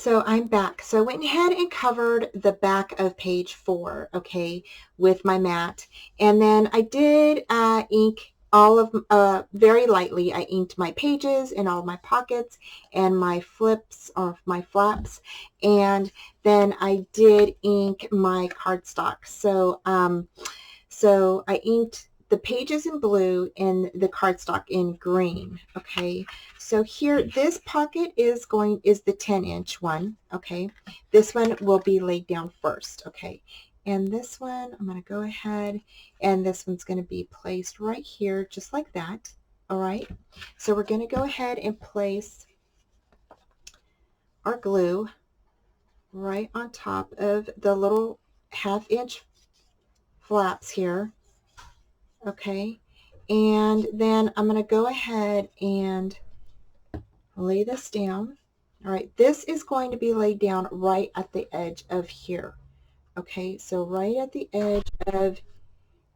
So I'm back. So I went ahead and covered the back of page 4, okay, with my mat. And then I did ink all of, very lightly, I inked my pages and all of my pockets and my flips or my flaps. And then I did ink my cardstock. So I inked the pages in blue and the cardstock in green, okay? So here, this pocket is the 10-inch one, okay? This one will be laid down first, okay? And this one, I'm going to go ahead, and this one's going to be placed right here, just like that, all right? So we're going to go ahead and place our glue right on top of the little 1/2-inch flaps here, okay? And then I'm going to go ahead and lay this down. All right, this is going to be laid down right at the edge of here. Okay, so right at the edge of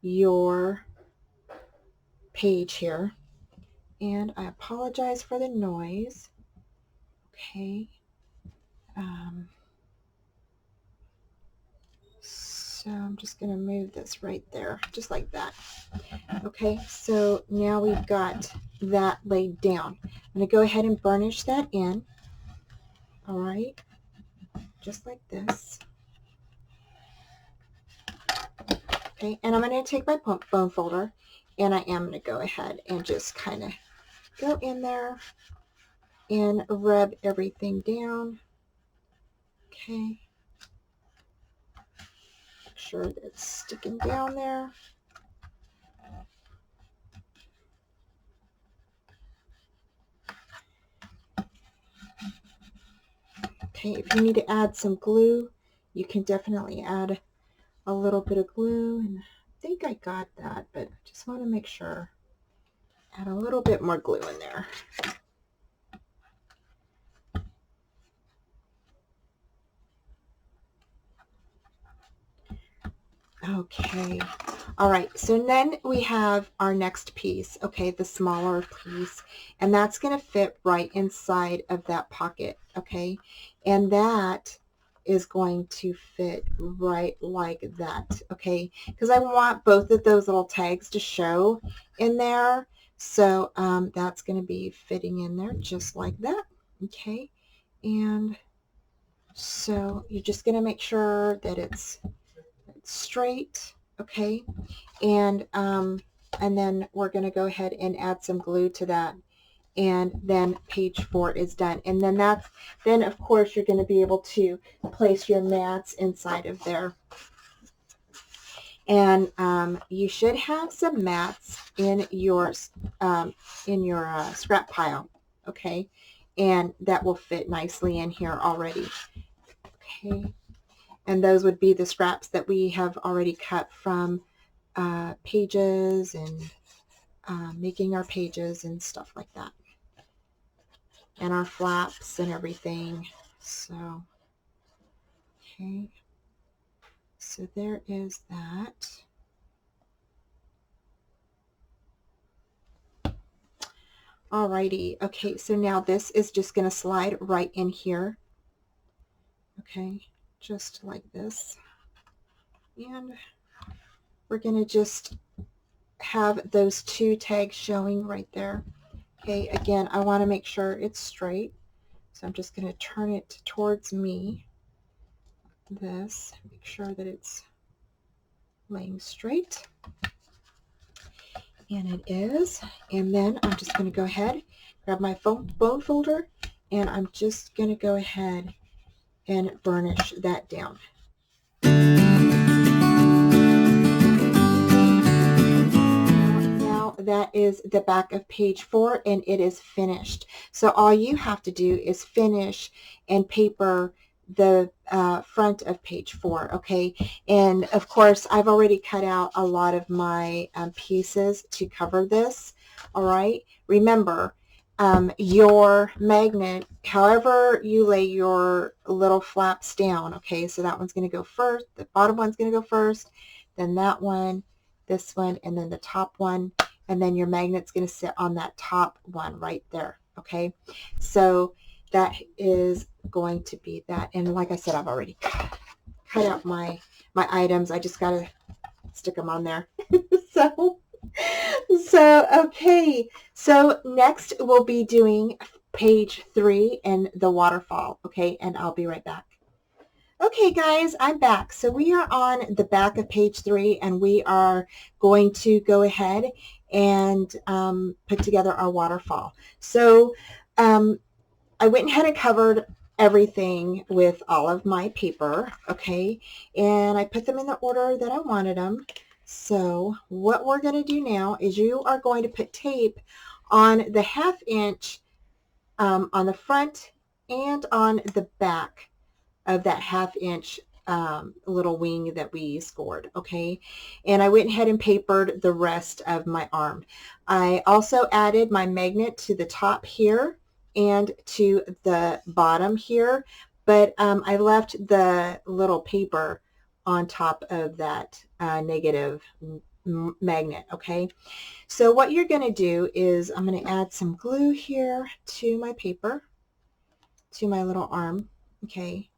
your page here. And I apologize for the noise. Okay. So I'm just going to move this right there, just like that. Okay, so now we've got that laid down. I'm going to go ahead and burnish that in. All right, just like this. Okay, and I'm going to take my bone folder, and I am going to go ahead and just kind of go in there and rub everything down. Okay, make sure that it's sticking down there. Okay, if you need to add some glue, you can definitely add a little bit of glue, and I think I got that, but I just want to make sure. Add a little bit more glue in there. Okay, all right, so then we have our next piece, okay, the smaller piece, and that's going to fit right inside of that pocket, okay, and that is going to fit right like that, okay, because I want both of those little tags to show in there, so that's going to be fitting in there just like that, okay, and so you're just going to make sure that it's straight, okay, and then we're going to go ahead and add some glue to that, and then page 4 is done, and then of course you're going to be able to place your mats inside of there, and you should have some mats in your scrap pile, okay, and that will fit nicely in here already, okay. And those would be the scraps that we have already cut from pages and making our pages and stuff like that. And our flaps and everything. So, okay. So there is that. Alrighty. Okay, so now this is just going to slide right in here. Okay, just like this. And we're going to just have those 2 tags showing right there. Okay, again, I want to make sure it's straight. So I'm just going to turn it towards me. This, make sure that it's laying straight. And it is. And then I'm just going to go ahead, grab my bone folder, and I'm just going to go ahead and burnish that down. That is the back of page 4, and it is finished. So all you have to do is finish and paper the front of page 4, okay? And of course, I've already cut out a lot of my pieces to cover this, all right? Remember, your magnet, however you lay your little flaps down, okay? So that one's going to go first, the bottom one's going to go first, then that one, this one, and then the top one. And then your magnet's going to sit on that top one right there, okay? So that is going to be that. And like I said, I've already cut out my items. I just got to stick them on there. so, okay. So next we'll be doing page 3 and the waterfall. Okay. And I'll be right back. Okay, guys, I'm back. So we are on the back of page 3, and we are going to go ahead and put together our waterfall. So I went ahead and covered everything with all of my paper, okay, and I put them in the order that I wanted them. So what we're going to do now is you are going to put tape on the 1/2 inch on the front and on the back of that 1/2 inch little wing that we scored, okay? And I went ahead and papered the rest of my arm. I also added my magnet to the top here and to the bottom here, but I left the little paper on top of that negative magnet, okay? So what you're going to do is I'm going to add some glue here to my paper, to my little arm, okay,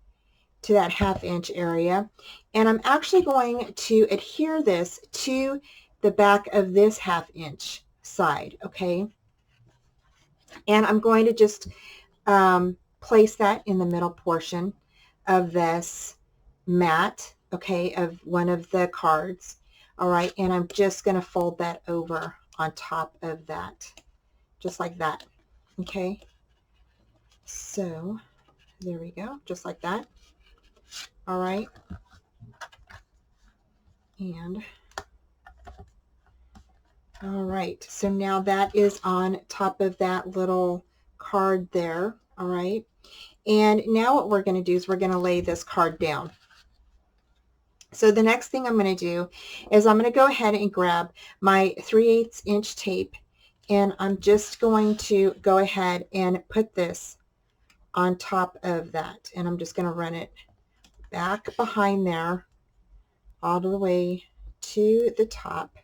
to that 1/2 inch area. And I'm actually going to adhere this to the back of this 1/2 inch side, okay? And I'm going to just place that in the middle portion of this mat, okay, of one of the cards. All right, and I'm just going to fold that over on top of that, just like that, okay? So there we go, just like that. All right, and all right, so now that is on top of that little card there, all right? And now what we're going to do is we're going to lay this card down. So the next thing I'm going to do is I'm going to go ahead and grab my 3/8 inch tape, and I'm just going to go ahead and put this on top of that. And I'm just going to run it back behind there all the way to the top,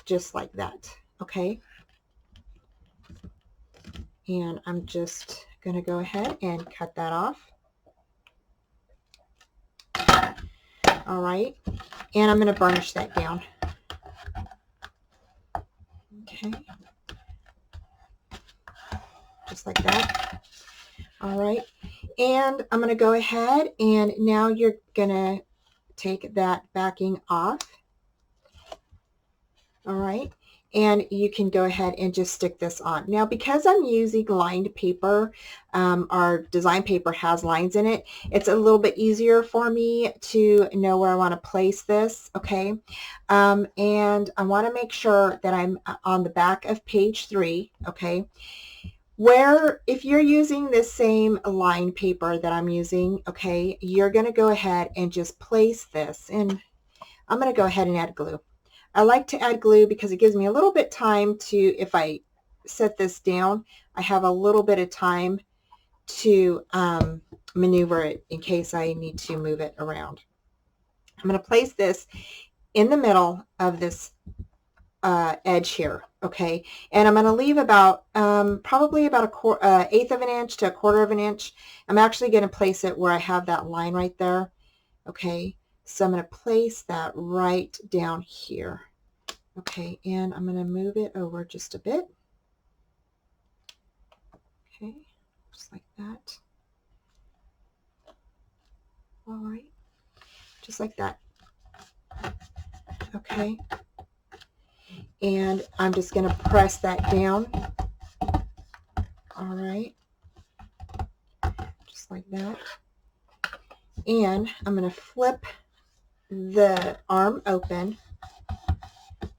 just like that, okay? And I'm just going to go ahead and cut that off. All right, and I'm going to burnish that down. Okay, just like that. All right, and I'm going to go ahead, and now you're going to take that backing off. All right, and you can go ahead and just stick this on. Now, because I'm using lined paper, our design paper has lines in it, it's a little bit easier for me to know where I want to place this, okay? And I want to make sure that I'm on the back of page 3, okay? Where, if you're using the same line paper that I'm using, okay, you're going to go ahead and just place this, and I'm going to go ahead and add glue. I like to add glue because it gives me a little bit time to, if I set this down, I have a little bit of time to maneuver it in case I need to move it around. I'm going to place this in the middle of this edge here, okay? And I'm going to leave about probably about a 1/8 of an inch to 1/4 of an inch. I'm actually going to place it where I have that line right there, okay? So I'm going to place that right down here. Okay, and I'm going to move it over just a bit. Okay, just like that. All right, just like that. Okay, and I'm just going to press that down. All right, just like that. And I'm going to flip the arm open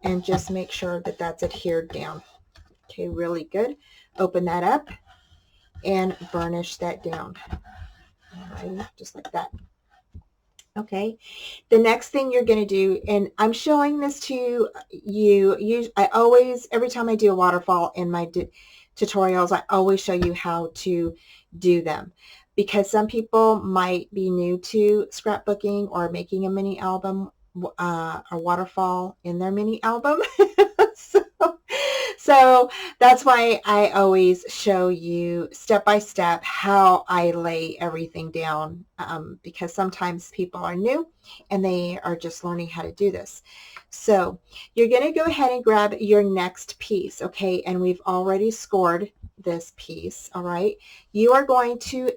and just make sure that that's adhered down. Okay, really good. Open that up and burnish that down. All right, just like that. Okay, the next thing you're going to do, and I'm showing this to you, I always, every time I do a waterfall in my tutorials, I always show you how to do them, because some people might be new to scrapbooking or making a mini album, a waterfall in their mini album. So that's why I always show you step by step how I lay everything down, because sometimes people are new and they are just learning how to do this. So you're going to go ahead and grab your next piece, okay? And we've already scored this piece, all right? You are going to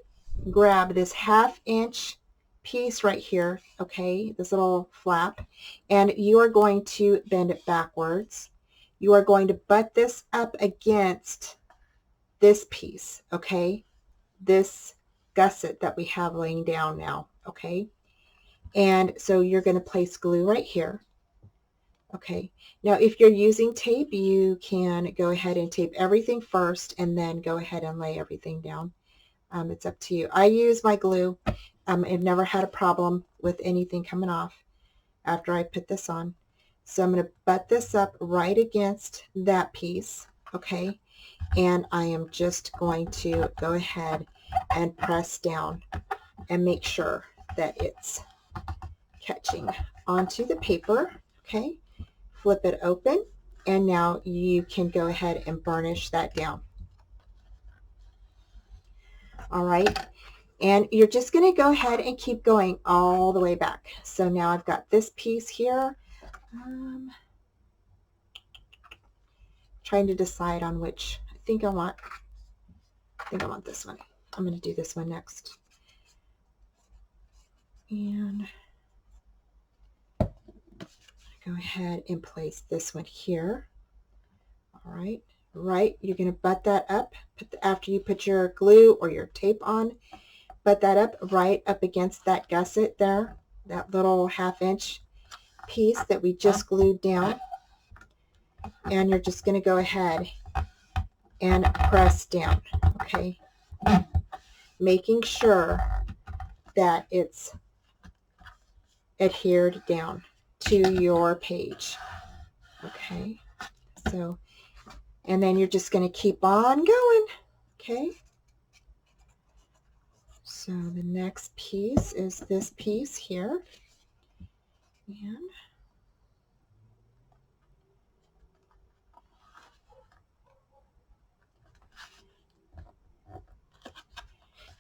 grab this 1/2 inch piece right here, okay, this little flap, and you are going to bend it backwards. You are going to butt this up against this piece, okay, this gusset that we have laying down now, okay, and so you're going to place glue right here, okay. Now if you're using tape, you can go ahead and tape everything first and then go ahead and lay everything down. It's up to you. I use my glue. I've never had a problem with anything coming off after I put this on. So I'm going to butt this up right against that piece, okay? And I am just going to go ahead and press down and make sure that it's catching onto the paper, okay? Flip it open, and now you can go ahead and burnish that down. All right. And you're just going to go ahead and keep going all the way back. So now I've got this piece here. Trying to decide on which. I think I want this one. I'm going to do this one next. And go ahead and place this one here. All right. Right. You're going to butt that up after you put your glue or your tape on. Butt that up right up against that gusset there, that little 1/2 inch piece that we just glued down. And you're just going to go ahead and press down, okay? Making sure that it's adhered down to your page, okay? So, and then you're just going to keep on going, okay? So the next piece is this piece here. And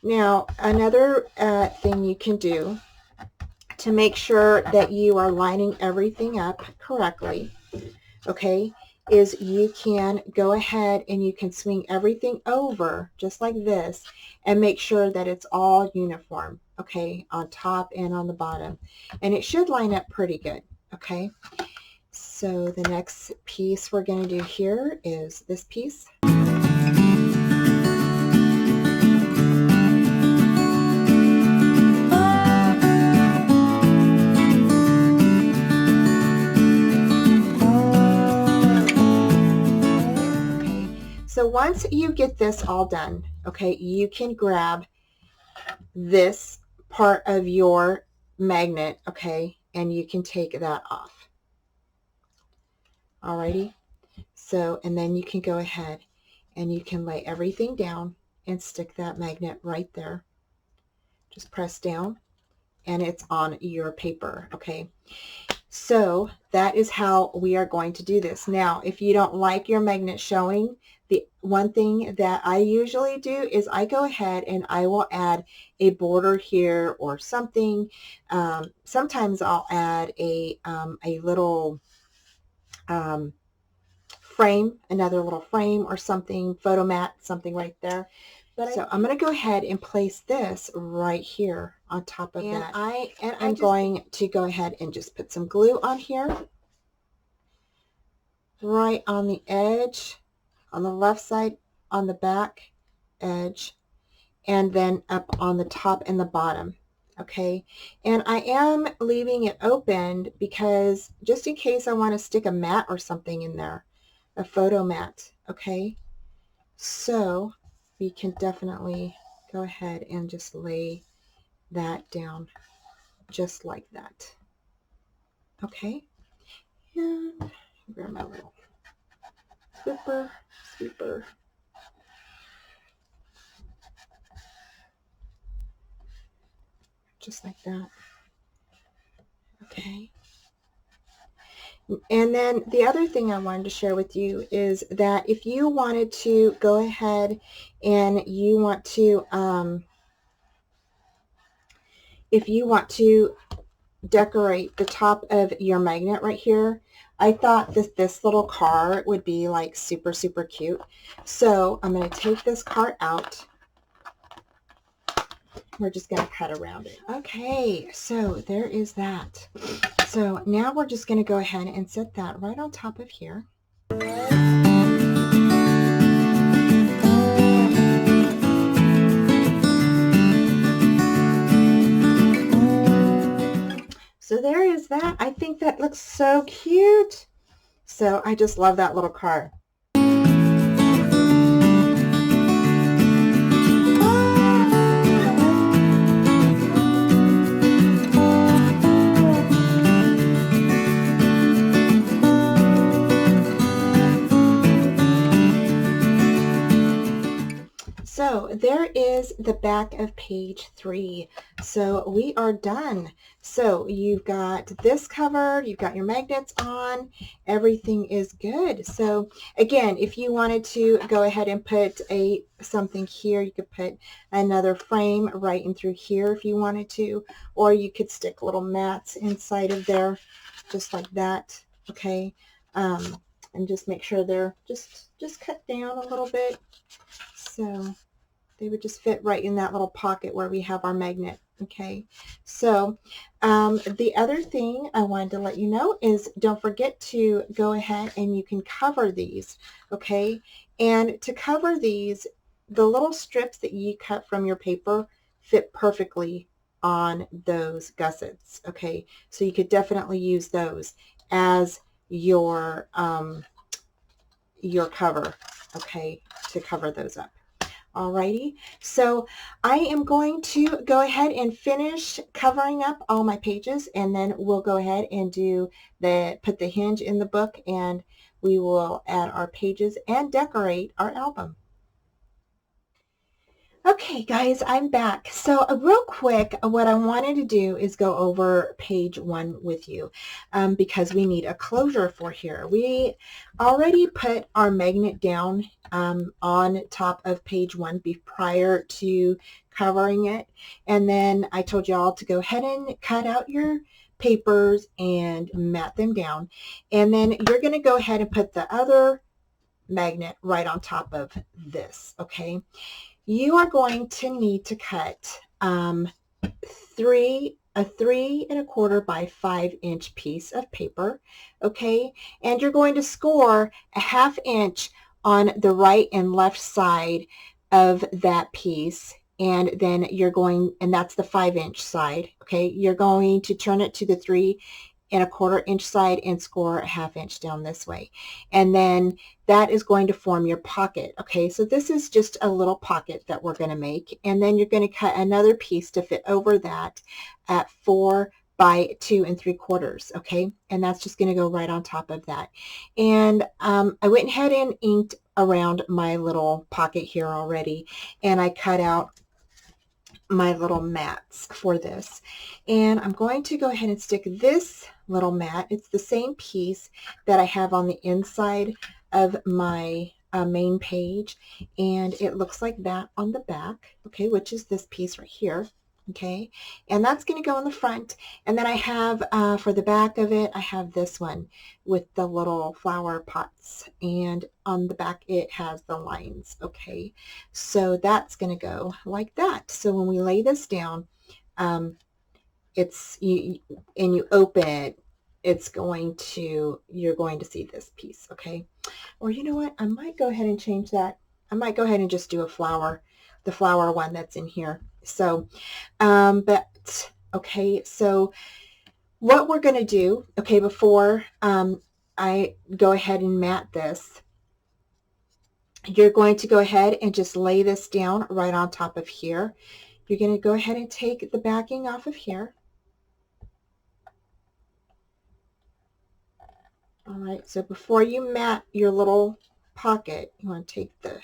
now another thing you can do to make sure that you are lining everything up correctly, okay, is you can go ahead and you can swing everything over just like this and make sure that it's all uniform, okay, on top and on the bottom. And it should line up pretty good, okay? So the next piece we're going to do here is this piece. So once you get this all done, okay, you can grab this part of your magnet, okay, and you can take that off. Alrighty. So, and then you can go ahead and you can lay everything down and stick that magnet right there. Just press down and it's on your paper, okay? So that is how we are going to do this. Now, if you don't like your magnet showing, the one thing that I usually do is I go ahead and I will add a border here or something. Sometimes I'll add a little frame, another little frame or something, photo mat, something right there. But so I'm going to go ahead and place this right here on top of that. I'm going to go ahead and just put some glue on here, right on the edge, on the left side, on the back edge, and then up on the top and the bottom. Okay, and I am leaving it opened because just in case I want to stick a mat or something in there, a photo mat. Okay, so we can definitely go ahead and just lay that down just like that. Okay, and grab my little sweeper, just like that. Okay. And then the other thing I wanted to share with you is that if you wanted to go ahead and you want to, if you want to decorate the top of your magnet right here, I thought this little car would be like super, super cute. So I'm going to take this car out. We're just going to cut around it. Okay, so there is that. So now we're just going to go ahead and set that right on top of here. So there is that. I think that looks so cute. So I just love that little car. So there is the back of page 3. So we are done. So you've got this covered, you've got your magnets on, everything is good. So again, if you wanted to go ahead and put something here, you could put another frame right in through here if you wanted to, or you could stick little mats inside of there, just like that, okay? And just make sure they're just cut down a little bit. So they would just fit right in that little pocket where we have our magnet. Okay, so the other thing I wanted to let you know is don't forget to go ahead and you can cover these. Okay, and to cover these, the little strips that you cut from your paper fit perfectly on those gussets. Okay, so you could definitely use those as your cover, okay, to cover those up. Alrighty, so I am going to go ahead and finish covering up all my pages, and then we'll go ahead and put the hinge in the book, and we will add our pages and decorate our album. Okay, guys, I'm back. So real quick, what I wanted to do is go over page 1 with you because we need a closure for here. We already put our magnet down on top of page 1 prior to covering it. And then I told you all to go ahead and cut out your papers and mat them down. And then you're going to go ahead and put the other magnet right on top of this, okay? You are going to need to cut a 3¼ by 5" piece of paper, okay? And you're going to score a 1/2 inch on the right and left side of that piece, and then and that's the 5" side, okay? You're going to turn it to the 3¼ inch side and score a 1/2 inch down this way. And then that is going to form your pocket. Okay, so this is just a little pocket that we're going to make. And then you're going to cut another piece to fit over that at 4 by 2¾ okay? And that's just going to go right on top of that. And I went ahead and inked around my little pocket here already, and I cut out my little mats for this. And I'm going to go ahead and stick this little mat. It's the same piece that I have on the inside of my main page, and it looks like that on the back, okay, which is this piece right here. Okay, and that's going to go in the front. And then I have for the back of it, I have this one with the little flower pots, and on the back it has the lines. Okay, so that's going to go like that. So when we lay this down, and you open it, you're going to see this piece. Okay, or you know what, I might go ahead and change that. I might go ahead and just do the flower one that's in here. So, but okay, so what we're going to do, okay, before I go ahead and mat this, you're going to go ahead and just lay this down right on top of here. You're going to go ahead and take the backing off of here. All right, so before you mat your little pocket, you want to take the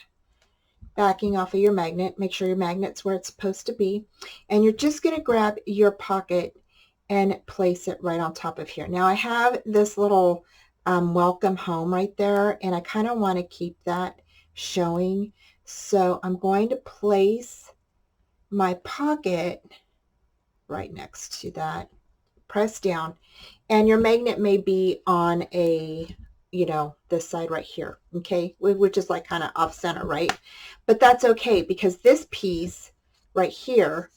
backing off of your magnet. Make sure your magnet's where it's supposed to be. And you're just going to grab your pocket and place it right on top of here. Now I have this little welcome home right there, and I kind of want to keep that showing. So I'm going to place my pocket right next to that, press down, and your magnet may be on a, you know, this side right here, okay, which is like kind of off center, right? But that's okay, because this piece right here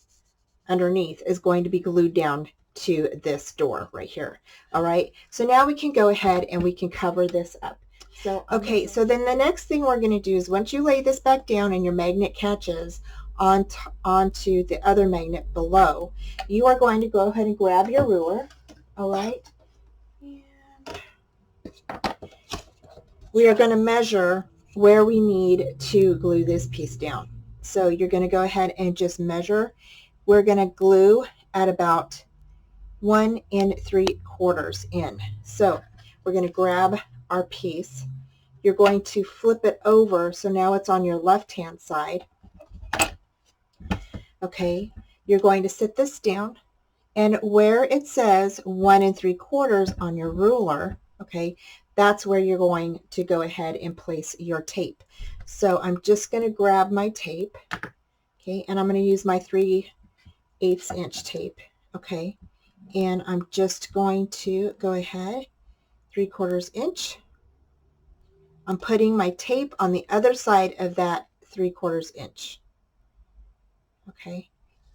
underneath is going to be glued down to this door right here. All right, so now we can go ahead and we can cover this up. So okay, so then the next thing we're going to do is, once you lay this back down and your magnet catches onto the other magnet below, you are going to go ahead and grab your ruler. All right, and we are going to measure where we need to glue this piece down. So you're going to go ahead and just measure. We're going to glue at about 1 3/4 in. So we're going to grab our piece. You're going to flip it over, so now it's on your left-hand side. Okay, you're going to sit this down, and where it says 1 3/4 on your ruler, okay, that's where you're going to go ahead and place your tape. So I'm just going to grab my tape, okay, and I'm going to use my 3/8 inch tape, okay, and I'm just going to go ahead 3/4 inch. I'm putting my tape on the other side of that 3/4 inch, okay,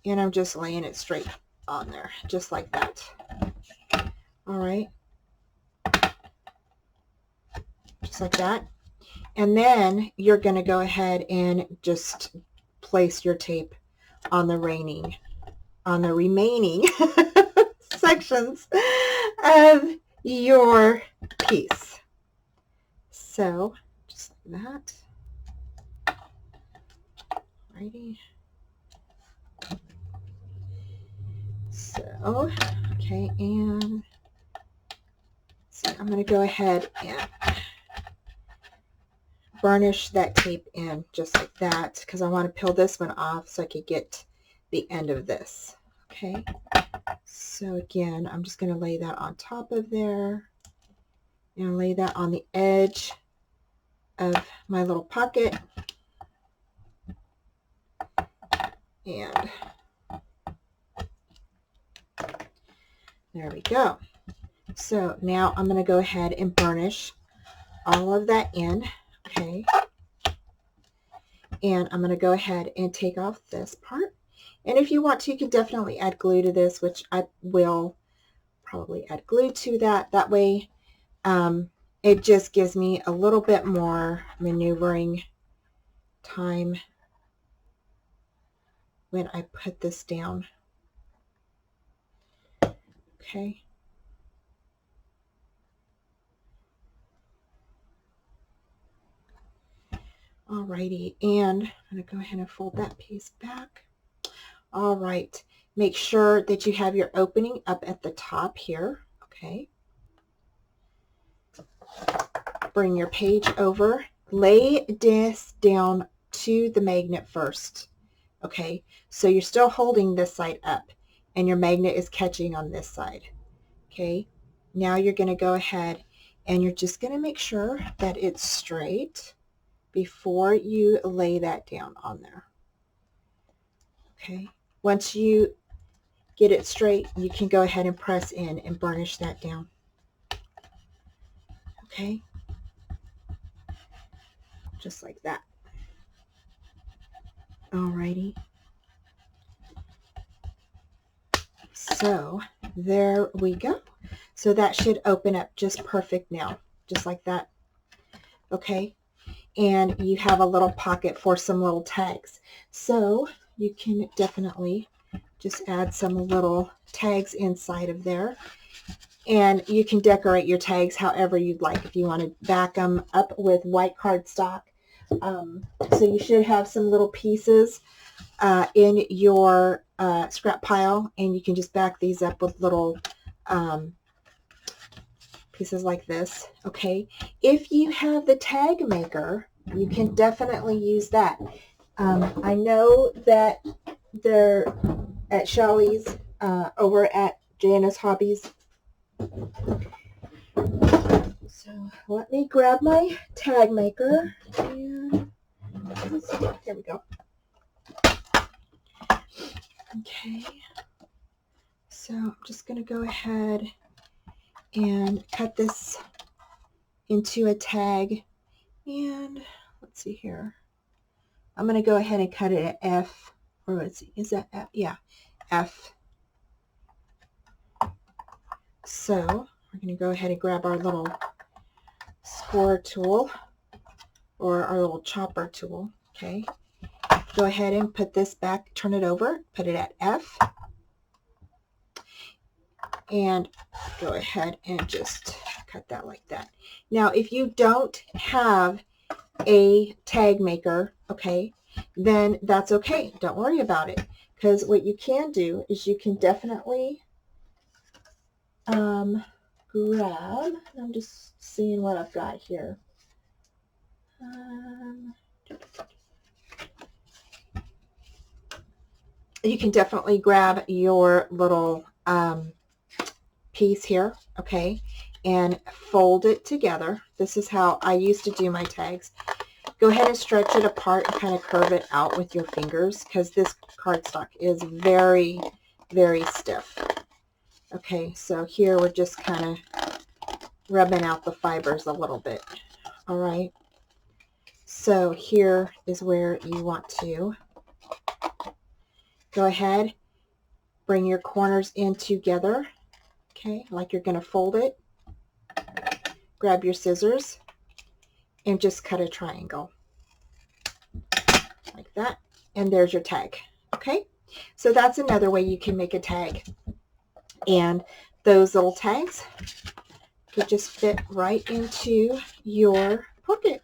and I'm just laying it straight on there, just like that. All right, just like that. And then you're going to go ahead and just place your tape on the remaining sections of your piece. So just like that. Alrighty. So, okay, and so I'm going to go ahead and burnish that tape in just like that, because I want to peel this one off so I could get the end of this. Okay, so again, I'm just going to lay that on top of there and lay that on the edge of my little pocket, and there we go. So now I'm going to go ahead and burnish all of that in, okay, and I'm going to go ahead and take off this part. And if you want to, you can definitely add glue to this, which I will probably add glue to that. That way it just gives me a little bit more maneuvering time when I put this down. Okay. Alrighty, and I'm going to go ahead and fold that piece back. All right, make sure that you have your opening up at the top here, okay. Bring your page over, lay this down to the magnet first, okay. So you're still holding this side up, and your magnet is catching on this side, okay. Now you're going to go ahead and you're just going to make sure that it's straight before you lay that down on there. Okay, once you get it straight, you can go ahead and press in and burnish that down. Okay, just like that. Alrighty. So there we go. So that should open up just perfect now, just like that. Okay, and you have a little pocket for some little tags. So you can definitely just add some little tags inside of there. And you can decorate your tags however you'd like. If you want to back them up with white cardstock. So you should have some little pieces in your scrap pile, and you can just back these up with little pieces like this. Okay, if you have the tag maker, you can definitely use that. I know that they're at Shelley's over at Jana's hobbies. So let me grab my tag maker and here we go. Okay, so I'm just going to go ahead and cut this into a tag, and let's see here. I'm going to go ahead and cut it at F, or let's see, is that F? Yeah, F. So we're going to go ahead and grab our little score tool or our little chopper tool. Okay, go ahead and put this back, turn it over, put it at F, and go ahead and just cut that like that. Now, if you don't have a tag maker, okay, then that's okay. Don't worry about it, because what you can do is you can definitely grab, I'm just seeing what I've got here. You can definitely grab your little piece here, okay, and fold it together. This is how I used to do my tags. Go ahead and stretch it apart and kind of curve it out with your fingers, because this cardstock is very, very stiff. Okay, so here we're just kind of rubbing out the fibers a little bit. All right, so here is where you want to go ahead, bring your corners in together, okay, like you're going to fold it. Grab your scissors and just cut a triangle like that, and there's your tag. Okay, so that's another way you can make a tag, and those little tags could just fit right into your pocket.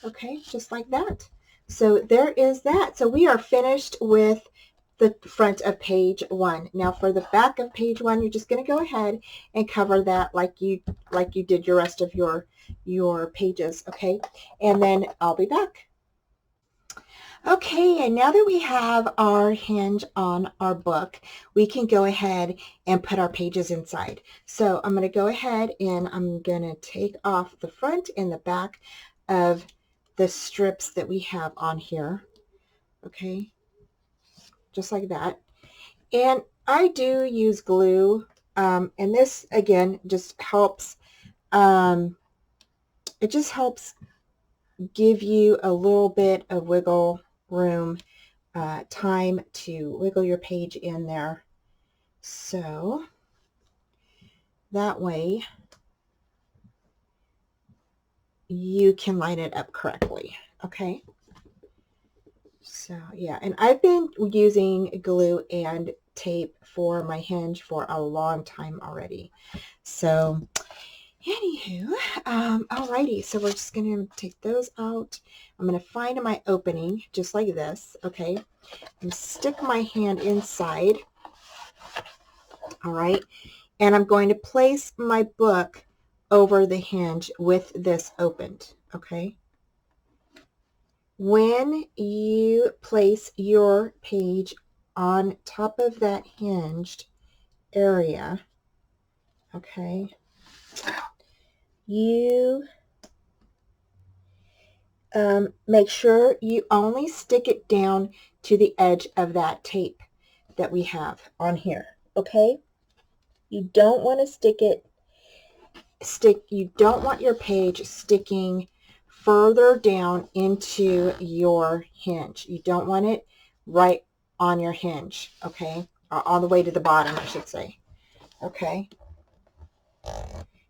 Okay, just like that. So there is that. So we are finished with the front of page 1. Now for the back of page 1, you're just going to go ahead and cover that like you did your rest of your pages, okay? And then I'll be back. Okay, and now that we have our hinge on our book, we can go ahead and put our pages inside. So I'm going to go ahead and I'm going to take off the front and the back of the strips that we have on here. Okay, just like that. And I do use glue, and this again just helps, it just helps give you a little bit of wiggle room, time to wiggle your page in there, so that way you can line it up correctly. Okay, so yeah, and I've been using glue and tape for my hinge for a long time already. So anywho, alrighty, so we're just going to take those out. I'm going to find my opening just like this, okay, and stick my hand inside, all right, and I'm going to place my book over the hinge with this opened, okay. When you place your page on top of that hinged area, okay, you make sure you only stick it down to the edge of that tape that we have on here, okay? You don't want to you don't want your page sticking further down into your hinge. You don't want it right on your hinge, okay? All the way to the bottom, I should say, okay?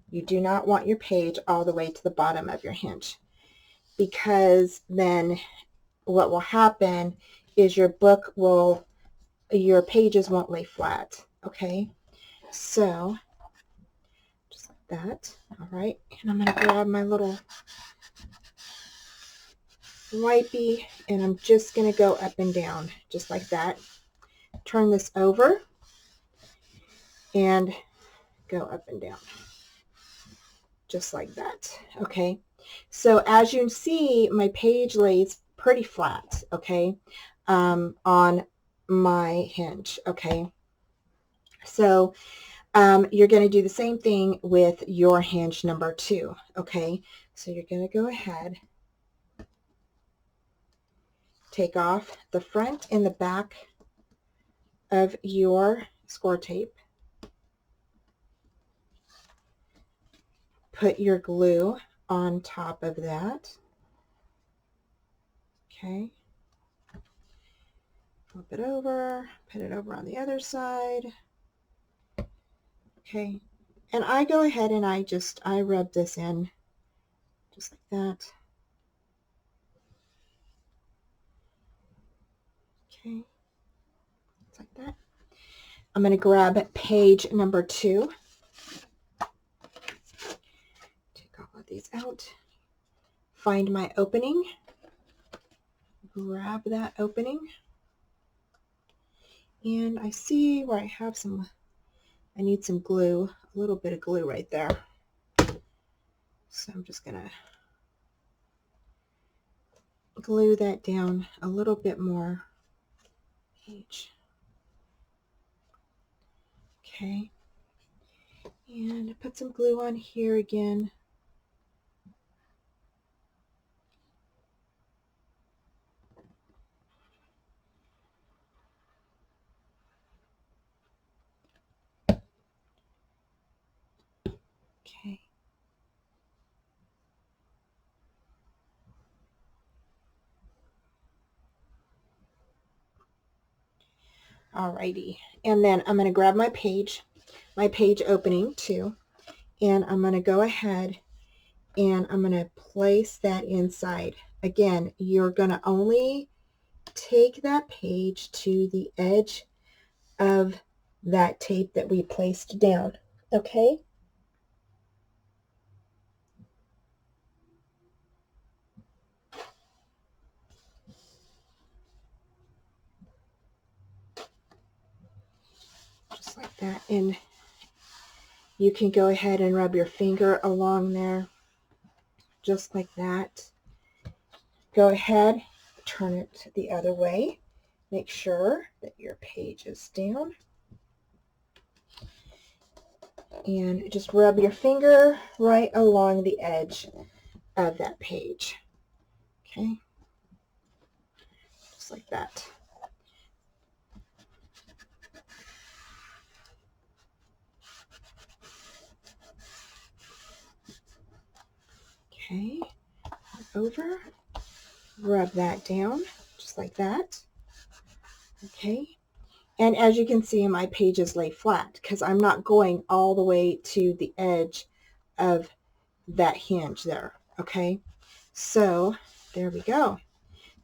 You do not want your page all the way to the bottom of your hinge, because then what will happen is your pages won't lay flat, okay? So just like that. All right, and I'm going to grab my little wipey, and I'm just going to go up and down just like that. Turn this over and go up and down just like that. Okay, so as you can see, my page lays pretty flat, okay, on my hinge, okay. So you're going to do the same thing with your hinge number 2, okay? So you're going to go ahead, take off the front and the back of your score tape, put your glue on top of that, okay? Flip it over, put it over on the other side, okay? And I go ahead and I rub this in just like that. Okay, just like that. I'm going to grab page number 2. Take all of these out. Find my opening. Grab that opening. And I see where I have I need some glue, a little bit of glue right there. So I'm just going to glue that down a little bit more. Okay. And put some glue on here again. Okay. Alrighty. And then I'm going to grab my page opening too, and I'm going to go ahead and I'm going to place that inside. Again, you're going to only take that page to the edge of that tape that we placed down, okay? Just like that. And you can go ahead and rub your finger along there, just like that. Go ahead, turn it the other way. Make sure that your page is down. And just rub your finger right along the edge of that page. Okay, just like that. Okay, over, rub that down, just like that. Okay, and as you can see, my pages lay flat because I'm not going all the way to the edge of that hinge there. Okay, so there we go.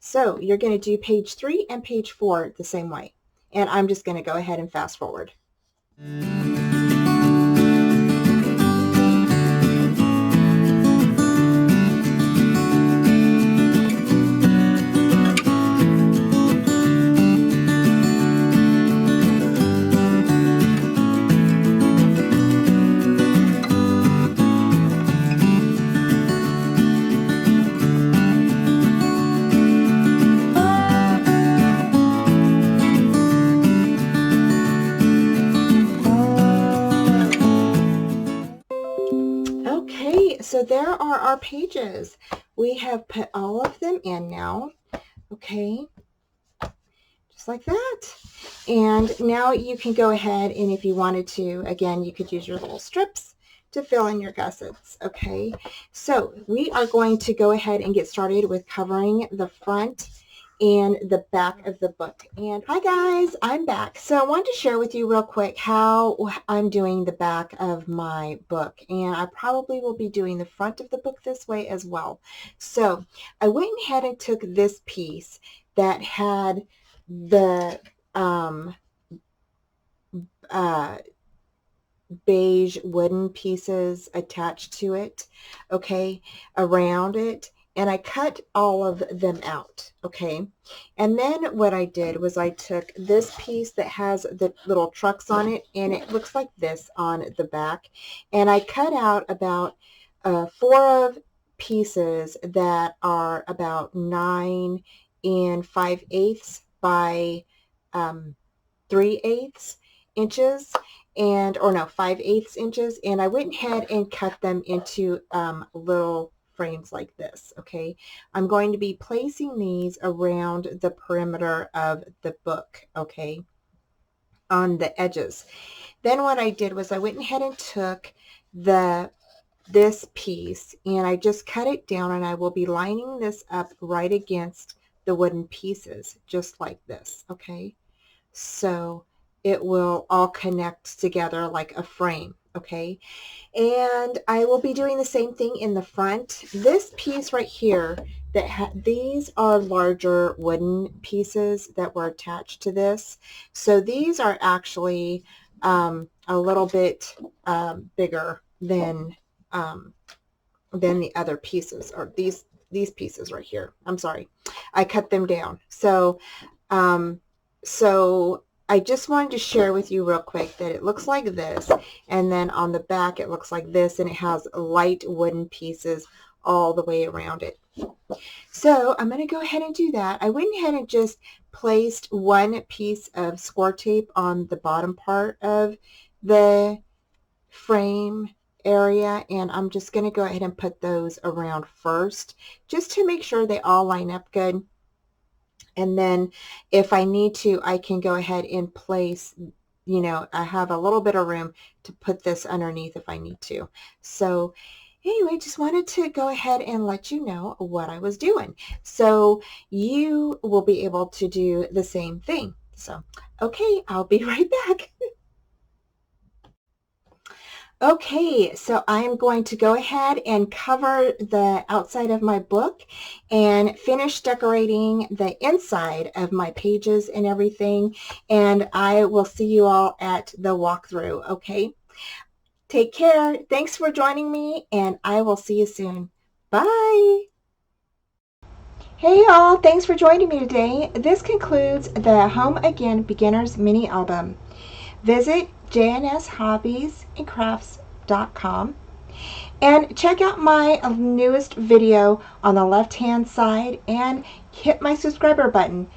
So you're going to do page 3 and page 4 the same way. And I'm just going to go ahead and fast forward. Okay, so there are our pages. We have put all of them in now. Okay, just like that. And now you can go ahead and if you wanted to, again, you could use your little strips to fill in your gussets. Okay, so we are going to go ahead and get started with covering the front and the back of the book. And hi guys, I'm back. So I wanted to share with you real quick how I'm doing the back of my book, and I probably will be doing the front of the book this way as well. So I went ahead and took this piece that had the beige wooden pieces attached to it, okay, around it, and I cut all of them out, okay. And then what I did was I took this piece that has the little trucks on it, and it looks like this on the back, and I cut out about 4 of pieces that are about 9 5/8 by 3/8, inches and, or no, 5/8 inches, and I went ahead and cut them into little frames like this, okay? I'm going to be placing these around the perimeter of the book, okay, on the edges. Then what I did was I went ahead and took this piece and I just cut it down, and I will be lining this up right against the wooden pieces, just like this, okay? So it will all connect together like a frame, okay? And I will be doing the same thing in the front. This piece right here, these are larger wooden pieces that were attached to this. So these are actually a little bit bigger than the other pieces, or these pieces right here. I'm sorry, I cut them down. So so I just wanted to share with you real quick that it looks like this, and then on the back it looks like this, and it has light wooden pieces all the way around it. So I'm going to go ahead and do that. I went ahead and just placed one piece of score tape on the bottom part of the frame area, and I'm just going to go ahead and put those around first just to make sure they all line up good. And then if I need to, I can go ahead and place, you know, I have a little bit of room to put this underneath if I need to. So anyway, just wanted to go ahead and let you know what I was doing. So you will be able to do the same thing. So, okay, I'll be right back. Okay, so I'm going to go ahead and cover the outside of my book and finish decorating the inside of my pages and everything, and I will see you all at the walkthrough, okay? Take care. Thanks for joining me, and I will see you soon. Bye. Hey y'all, thanks for joining me today. This concludes the Home Again Beginners Mini Album. Visit jnshobbiesandcrafts.com and check out my newest video on the left hand side, and hit my subscriber button